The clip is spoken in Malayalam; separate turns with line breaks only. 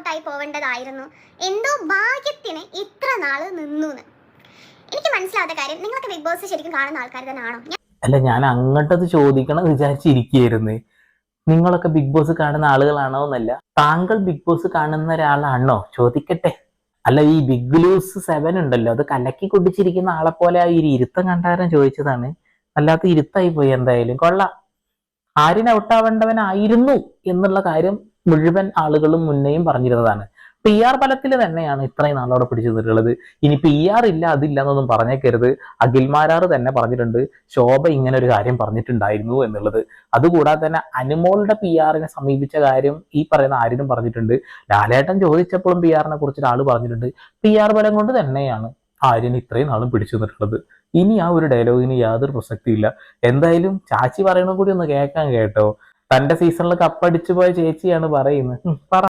ഔട്ടായി പോവേണ്ടതായിരുന്നു. എന്തോ ഭാഗ്യത്തിന് ഇത്ര നാള് നിന്നു. എനിക്ക് മനസ്സിലാവാത്ത കാര്യം, നിങ്ങളൊക്കെ ബിഗ് ബോസ് ശരിക്കും കാണുന്ന ആൾക്കാർ തന്നെയാണോ?
അല്ല, ഞാൻ അങ്ങോട്ടത് ചോദിക്കണം വിചാരിച്ചിരിക്കുകയായിരുന്നു. നിങ്ങളൊക്കെ ബിഗ് ബോസ് കാണുന്ന ആളുകളാണോ എന്നല്ല, താങ്കൾ ബിഗ് ബോസ് കാണുന്ന ഒരാളാണോ ചോദിക്കട്ടെ. അല്ല, ഈ ബിഗ് ലൂസ് 7 ഉണ്ടല്ലോ, അത് കലക്കി കുടിച്ചിരിക്കുന്ന ആളെ പോലെ ആ ഈ ഇരുത്തം കണ്ടാരം ചോദിച്ചതാണ്. അല്ലാത്ത ഇരുത്തായി പോയി. എന്തായാലും കൊള്ളാം. ആര്യൻ ഔട്ടാവേണ്ടവനായിരുന്നു എന്നുള്ള കാര്യം മുഴുവൻ ആളുകളും മുന്നേയും പറഞ്ഞിരുന്നതാണ്. PR ഫലത്തിൽ തന്നെയാണ് ഇത്രയും നാളോടെ പിടിച്ചു നിന്നിട്ടുള്ളത്. ഇനി PR ഇല്ല അതില്ല എന്നൊന്നും പറഞ്ഞേക്കരുത്. അഖിൽമാരാർ തന്നെ പറഞ്ഞിട്ടുണ്ട് ശോഭ ഇങ്ങനെ ഒരു കാര്യം പറഞ്ഞിട്ടുണ്ടായിരുന്നു എന്നുള്ളത്. അതുകൂടാതെ തന്നെ അനുമോളുടെ PR സമീപിച്ച കാര്യം ഈ പറയുന്ന ആര്യനും പറഞ്ഞിട്ടുണ്ട്. ലാലേട്ടൻ ചോദിച്ചപ്പോഴും PR കുറിച്ച് ഒരാൾ പറഞ്ഞിട്ടുണ്ട്. PR ബലം കൊണ്ട് തന്നെയാണ് ആര്യൻ ഇത്രയും നാളും പിടിച്ചു നിന്നിട്ടുള്ളത്. ഇനി ആ ഒരു ഡയലോഗിന് യാതൊരു പ്രസക്തിയില്ല. എന്തായാലും ചാച്ചി പറയണ കൂടി ഒന്ന് കേൾക്കാൻ കേട്ടോ. തന്റെ സീസണിൽ കപ്പടിച്ചു പോയ ചേച്ചിയാണ് പറയുന്നത്. പറ.